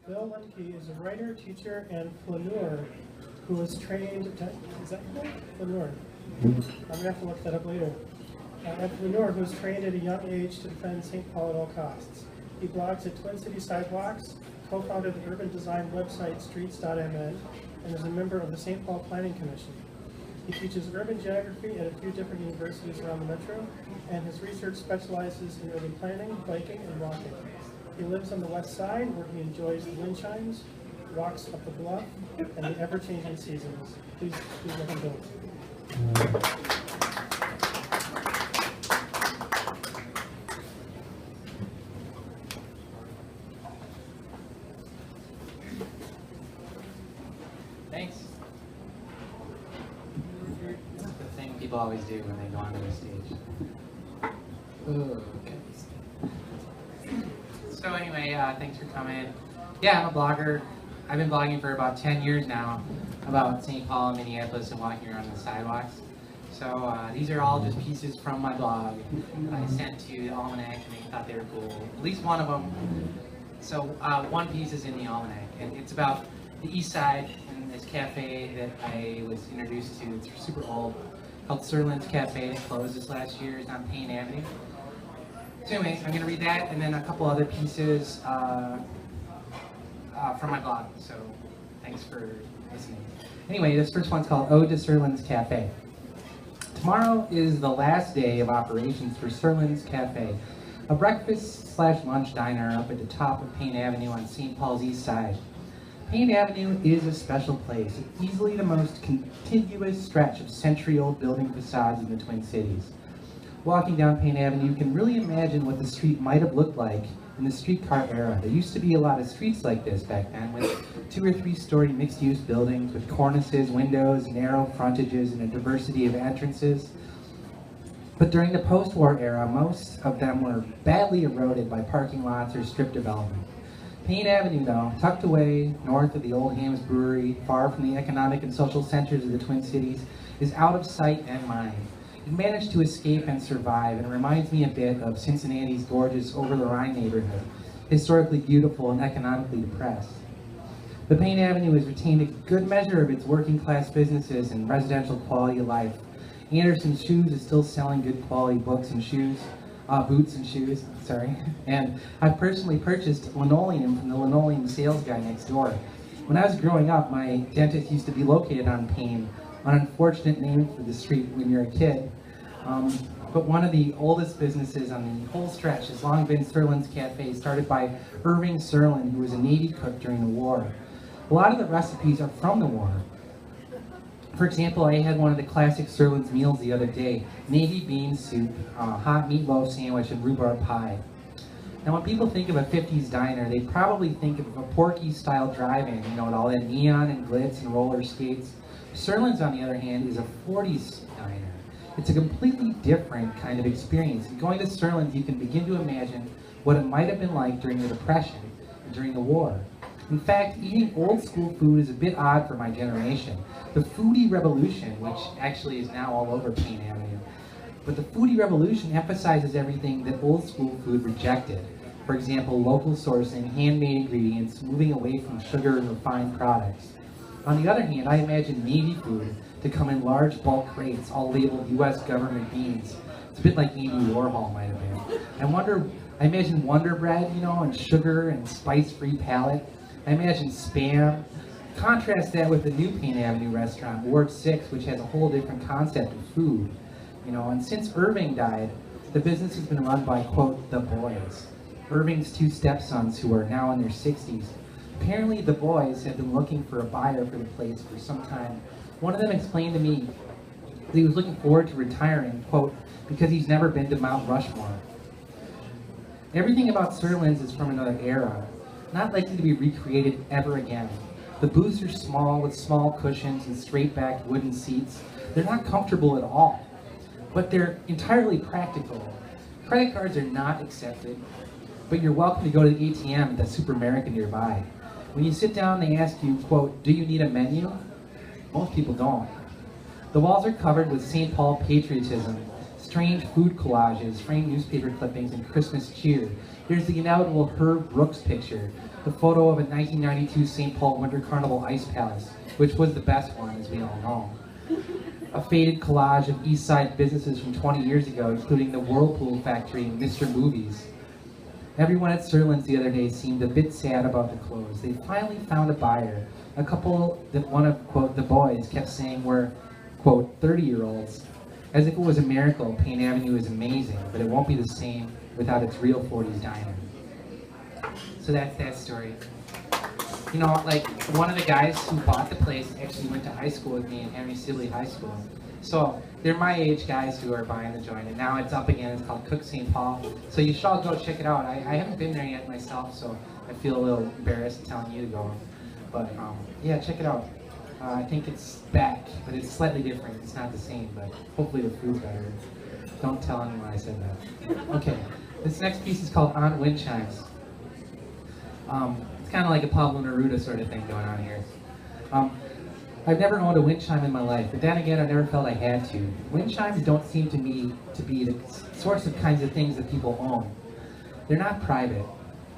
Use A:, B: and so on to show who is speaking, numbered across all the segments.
A: Bill Lindeke is a writer, teacher, and flaneur who was trained, is that cool? Flaneur. I'm going to have to look that up later. A flaneur who was trained at a young age to defend St. Paul at all costs. He blogs at Twin City Sidewalks, co-founded the urban design website streets.mn, and is a member of the St. Paul Planning Commission. He teaches urban geography at a few different universities around the metro, and his research specializes in urban planning, biking, and walking. He lives on the west side, where he enjoys the wind chimes, walks up the bluff, and the ever-changing seasons. Please welcome Bill.
B: Thanks. That's the thing people always do when they go onto the stage. Okay. So anyway, thanks for coming. Yeah, I'm a blogger. I've been blogging for about 10 years now about St. Paul and Minneapolis and walking around the sidewalks. So these are all just pieces from my blog that I sent to the Almanac, and they thought they were cool. At least one of them. So one piece is in the Almanac, and it's about the East Side and this cafe that I was introduced to. It's super old, called Sirlin's Cafe. It closed this last year. It's on Payne Avenue. So anyways, I'm going to read that and then a couple other pieces from my blog. So thanks for listening. Anyway, this first one's called Ode to Sirlin's Cafe. Tomorrow is the last day of operations for Sirlin's Cafe, a breakfast/lunch diner up at the top of Payne Avenue on St. Paul's East Side. Payne Avenue is a special place. It's easily the most contiguous stretch of century-old building facades in the Twin Cities. Walking down Payne Avenue, you can really imagine what the street might have looked like in the streetcar era. There used to be a lot of streets like this back then, with 2- or 3-story mixed-use buildings with cornices, windows, narrow frontages, and a diversity of entrances. But during the post-war era, most of them were badly eroded by parking lots or strip development. Payne Avenue, though, tucked away north of the Old Hams Brewery, far from the economic and social centers of the Twin Cities, is out of sight and mind. It managed to escape and survive, and reminds me a bit of Cincinnati's gorgeous over-the-Rhine neighborhood, historically beautiful and economically depressed. But Payne Avenue has retained a good measure of its working-class businesses and residential quality of life. Anderson's Shoes is still selling good quality books and shoes, boots and shoes, sorry. And I've personally purchased linoleum from the linoleum sales guy next door. When I was growing up, my dentist used to be located on Payne, an unfortunate name for the street when you're a kid. But one of the oldest businesses on the whole stretch has long been Sirlin's Cafe, started by Irving Sirlin, who was a Navy cook during the war. A lot of the recipes are from the war. For example, I had one of the classic Sirlin's meals the other day: navy bean soup, hot meatloaf sandwich, and rhubarb pie. Now, when people think of a 50s diner, they probably think of a Porky-style drive-in, you know, with all that neon and glitz and roller skates. Sirlin's, on the other hand, is a 40s diner. It's a completely different kind of experience. And going to Sirlin's, you can begin to imagine what it might have been like during the Depression and during the war. In fact, eating old school food is a bit odd for my generation. The foodie revolution, which actually is now all over Payne Avenue, but the foodie revolution emphasizes everything that old school food rejected. For example, local sourcing, handmade ingredients, moving away from sugar and refined products. On the other hand, I imagine Navy food to come in large bulk crates, all labeled U.S. government beans. It's a bit like Andy Warhol might have been. I imagine Wonder Bread, you know, and sugar and spice-free palate. I imagine Spam. Contrast that with the new Payne Avenue restaurant, Ward 6, which has a whole different concept of food. You know, and since Irving died, the business has been run by, quote, the boys. Irving's 2 stepsons, who are now in their 60s. Apparently, the boys have been looking for a buyer for the place for some time. One of them explained to me that he was looking forward to retiring, quote, because he's never been to Mount Rushmore. Everything about Sirlin's is from another era, not likely to be recreated ever again. The booths are small, with small cushions and straight-backed wooden seats. They're not comfortable at all, but they're entirely practical. Credit cards are not accepted, but you're welcome to go to the ATM at the Super America nearby. When you sit down, they ask you, quote, do you need a menu? Most people don't. The walls are covered with St. Paul patriotism, strange food collages, framed newspaper clippings, and Christmas cheer. There's the inevitable Herb Brooks picture, the photo of a 1992 St. Paul Winter Carnival Ice Palace, which was the best one, as we all know. A faded collage of East Side businesses from 20 years ago, including the Whirlpool factory and Mr. Movies. Everyone at Serlin's the other day seemed a bit sad about the clothes. They finally found a buyer, a couple that one of, quote, the boys kept saying were, quote, 30-year-olds. As if it was a miracle, Payne Avenue is amazing, but it won't be the same without its real 40s diner. So that's that story. You know, like, one of the guys who bought the place actually went to high school with me in Henry Sibley High School. So they're my age guys who are buying the joint, and now it's up again. It's called Cook St. Paul. So you should all go check it out. I haven't been there yet myself, so I feel a little embarrassed telling you to go. But yeah, check it out. I think it's back, but it's slightly different. It's not the same, but hopefully the food's better. Don't tell anyone I said that. Okay, this next piece is called On Wind Chimes. It's kind of like a Pablo Neruda sort of thing going on here. I've never owned a wind chime in my life, but then again, I never felt I had to. Wind chimes don't seem to me to be the sorts of kinds of things that people own. They're not private.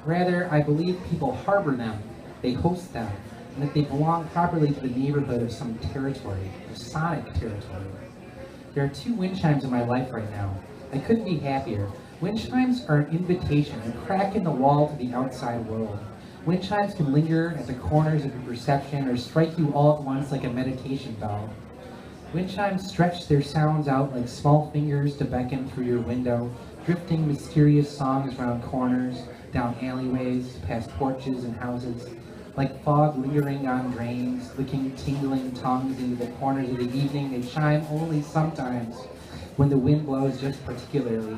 B: Rather, I believe people harbor them, they host them, and that they belong properly to the neighborhood of some territory, of sonic territory. There are 2 wind chimes in my life right now. I couldn't be happier. Wind chimes are an invitation, a crack in the wall to the outside world. Wind chimes can linger at the corners of your perception or strike you all at once like a meditation bell. Wind chimes stretch their sounds out like small fingers to beckon through your window, drifting mysterious songs around corners, down alleyways, past porches and houses, like fog lingering on drains, licking tingling tongues into the corners of the evening. They chime only sometimes, when the wind blows just particularly.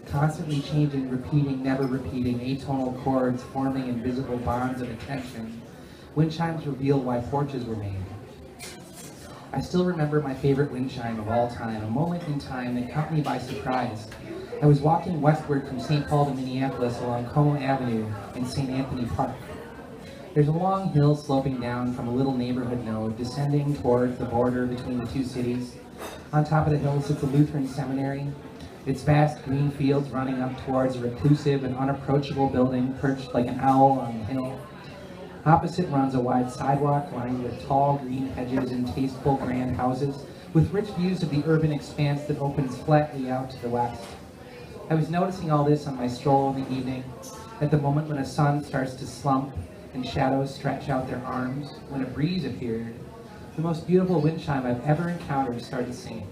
B: Constantly changing, repeating, never repeating, atonal chords forming invisible bonds of attention. Wind chimes reveal why porches were made. I still remember my favorite wind chime of all time, a moment in time that caught me by surprise. I was walking westward from St. Paul to Minneapolis along Como Avenue in St. Anthony Park. There's a long hill sloping down from a little neighborhood node, descending towards the border between the 2 cities. On top of the hill sits a Lutheran seminary, its vast green fields running up towards a reclusive and unapproachable building perched like an owl on the hill. Opposite runs a wide sidewalk lined with tall green hedges and tasteful grand houses, with rich views of the urban expanse that opens flatly out to the west. I was noticing all this on my stroll in the evening, at the moment when a sun starts to slump and shadows stretch out their arms, when a breeze appeared. The most beautiful wind chime I've ever encountered started singing.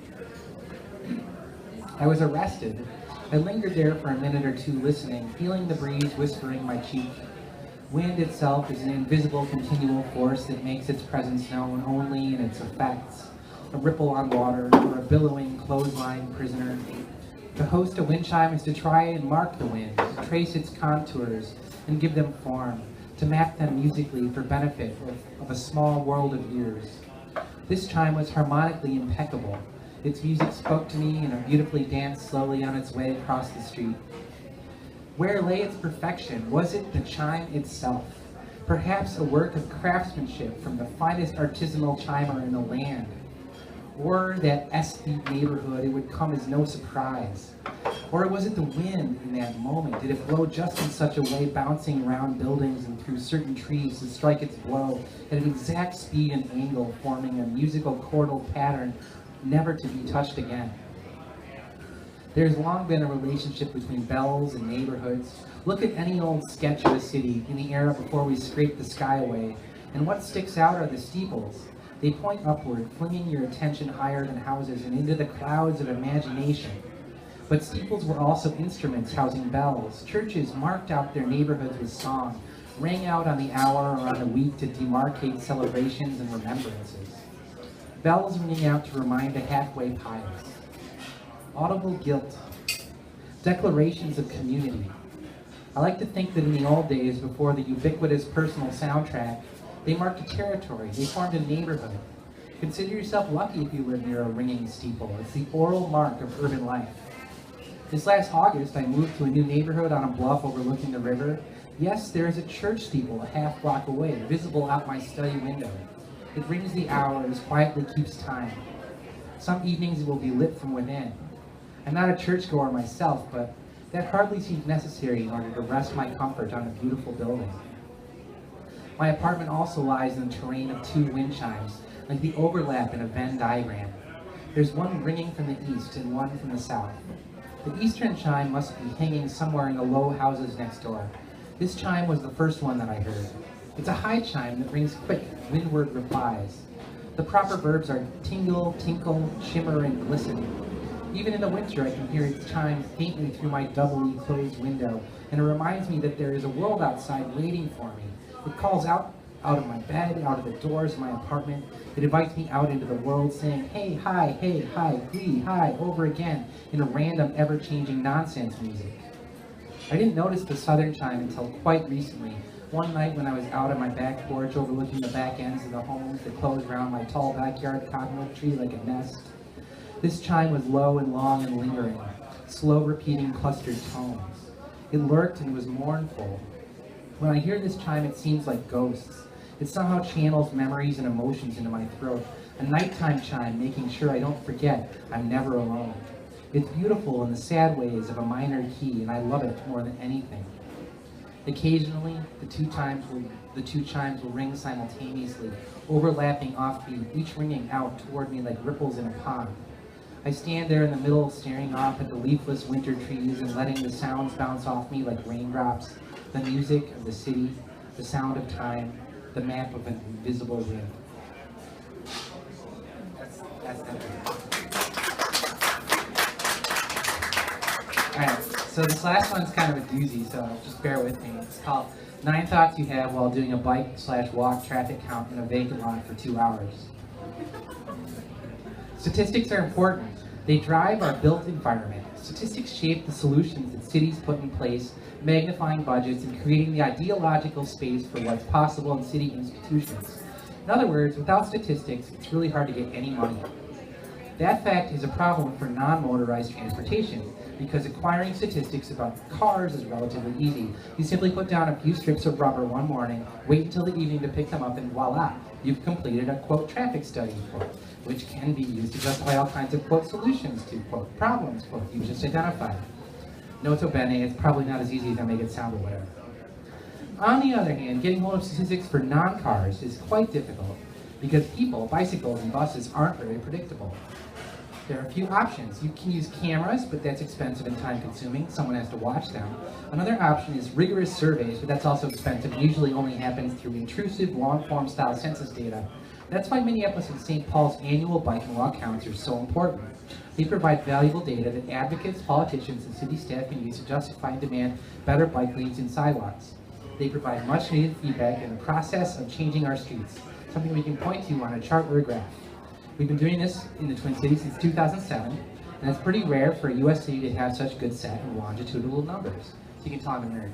B: I was arrested. I lingered there for a minute or 2 listening, feeling the breeze whispering my cheek. Wind itself is an invisible continual force that makes its presence known only in its effects. A ripple on water or a billowing clothesline prisoner. To host a wind chime is to try and mark the wind, to trace its contours and give them form, to map them musically for benefit of a small world of ears. This chime was harmonically impeccable. Its music spoke to me and it beautifully danced slowly on its way across the street. Where lay its perfection? Was it the chime itself? Perhaps a work of craftsmanship from the finest artisanal chimer in the land. Or that aesthete neighborhood, it would come as no surprise. Or was it the wind in that moment? Did it blow just in such a way, bouncing around buildings and through certain trees to strike its blow at an exact speed and angle, forming a musical chordal pattern never to be touched again? There's long been a relationship between bells and neighborhoods. Look at any old sketch of a city in the era before we scraped the sky away, and what sticks out are the steeples. They point upward, flinging your attention higher than houses and into the clouds of imagination. But steeples were also instruments housing bells. Churches marked out their neighborhoods with song, rang out on the hour or on the week to demarcate celebrations and remembrances. Bells ringing out to remind the halfway pious. Audible guilt. Declarations of community. I like to think that in the old days, before the ubiquitous personal soundtrack, they marked a territory, they formed a neighborhood. Consider yourself lucky if you live near a ringing steeple. It's the oral mark of urban life. This last August, I moved to a new neighborhood on a bluff overlooking the river. Yes, there is a church steeple a half block away, visible out my study window. It rings the hours, quietly keeps time. Some evenings it will be lit from within. I'm not a churchgoer myself, but That hardly seemed necessary in order to rest my comfort on a beautiful building. My apartment also lies in the terrain of two wind chimes, like the overlap in a Venn diagram. There's one ringing from the east and one from the south. The eastern chime must be hanging somewhere in the low houses next door. This chime was the first one that I heard. It's a high chime that brings quick, windward replies. The proper verbs are tingle, tinkle, shimmer, and glisten. Even in the winter, I can hear its chime faintly through my doubly closed window, and it reminds me that there is a world outside waiting for me. It calls out of my bed, out of the doors of my apartment. It invites me out into the world saying, hey, hi, glee, hi, over again, in a random, ever-changing nonsense music. I didn't notice the southern chime until quite recently. One night when I was out on my back porch overlooking the back ends of the homes that close around my tall backyard cottonwood tree like a nest. This chime was low and long and lingering, slow repeating clustered tones. It lurked and was mournful. When I hear this chime, it seems like ghosts. It somehow channels memories and emotions into my throat. A nighttime chime making sure I don't forget I'm never alone. It's beautiful in the sad ways of a minor key, and I love it more than anything. Occasionally, the two chimes will ring simultaneously, overlapping offbeat, each ringing out toward me like ripples in a pond. I stand there in the middle, staring off at the leafless winter trees and letting the sounds bounce off me like raindrops, the music of the city, the sound of time, the map of an invisible rim. That's that. Alright, so this last one's kind of a doozy, so just bear with me. It's called 9 Thoughts You Have While Doing a Bike/Walk Traffic Count in a Vacant Lot for 2 Hours. Statistics are important. They drive our built environment. Statistics shape the solutions that cities put in place, magnifying budgets and creating the ideological space for what's possible in city institutions. In other words, without statistics, it's really hard to get any money. That fact is a problem for non-motorized transportation, because acquiring statistics about cars is relatively easy. You simply put down a few strips of rubber one morning, wait until the evening to pick them up, and voila, you've completed a, quote, traffic study, quote, which can be used to justify all kinds of, quote, solutions to, quote, problems, quote, you just identified. Nota bene, it's probably not as easy as I make it sound or whatever. On the other hand, getting hold of statistics for non-cars is quite difficult, because people, bicycles, and buses aren't very predictable. There are a few options. You can use cameras, but that's expensive and time-consuming. Someone has to watch them. Another option is rigorous surveys, but that's also expensive and usually only happens through intrusive, long-form style census data. That's why Minneapolis and St. Paul's annual bike and walk counts are so important. They provide valuable data that advocates, politicians, and city staff can use to justify and demand better bike lanes and sidewalks. They provide much-needed feedback in the process of changing our streets, something we can point to on a chart or a graph. We've been doing this in the Twin Cities since 2007, and it's pretty rare for a U.S. city to have such good set and longitudinal numbers. So you can tell I'm a nerd.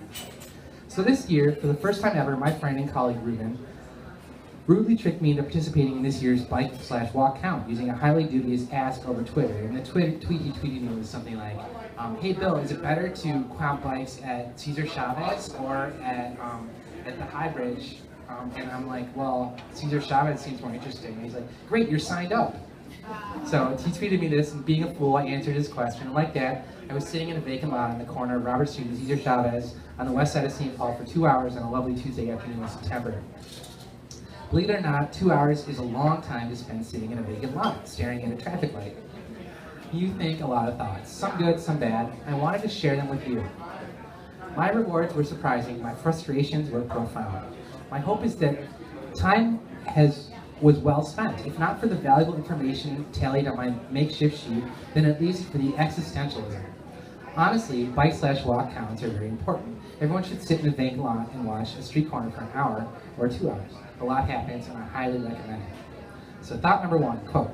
B: So this year, for the first time ever, my friend and colleague Ruben rudely tricked me into participating in this year's bike/walk count using a highly dubious ask over Twitter. And the tweet he tweeted me was something like, hey Bill, is it better to count bikes at Cesar Chavez or at the High Bridge? And I'm like, well, Cesar Chavez seems more interesting. And he's like, great, you're signed up. So he tweeted me this, and being a fool, I answered his question. And like that, I was sitting in a vacant lot on the corner of Robert Street and Cesar Chavez on the west side of St. Paul for 2 hours on a lovely Tuesday afternoon in September. Believe it or not, 2 hours is a long time to spend sitting in a vacant lot, staring at a traffic light. You think a lot of thoughts, some good, some bad. I wanted to share them with you. My rewards were surprising, my frustrations were profound. My hope is that time was well spent, if not for the valuable information tallied on my makeshift sheet, then at least for the existentialism. Honestly, bike/walk counts are very important. Everyone should sit in a vacant lot and watch a street corner for an hour or 2 hours. A lot happens, and I highly recommend it. So thought number one, quote,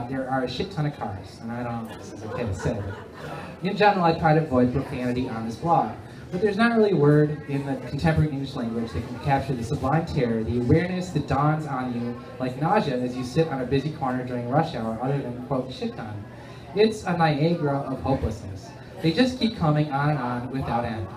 B: there are a shit ton of cars, and I don't know if this is okay to say, but in general, I try to avoid profanity on this blog. But there's not really a word in the contemporary English language that can capture the sublime terror, the awareness that dawns on you like nausea as you sit on a busy corner during rush hour other than, quote, shit ton. It's a Niagara of hopelessness. They just keep coming on and on without end.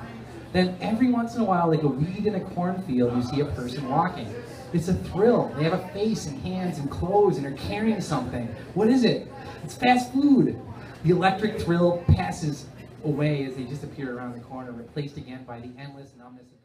B: Then every once in a while, like a weed in a cornfield, you see a person walking. It's a thrill. They have a face and hands and clothes and are carrying something. What is it? It's fast food. The electric thrill passes away as they disappear around the corner, replaced again by the endless numbness of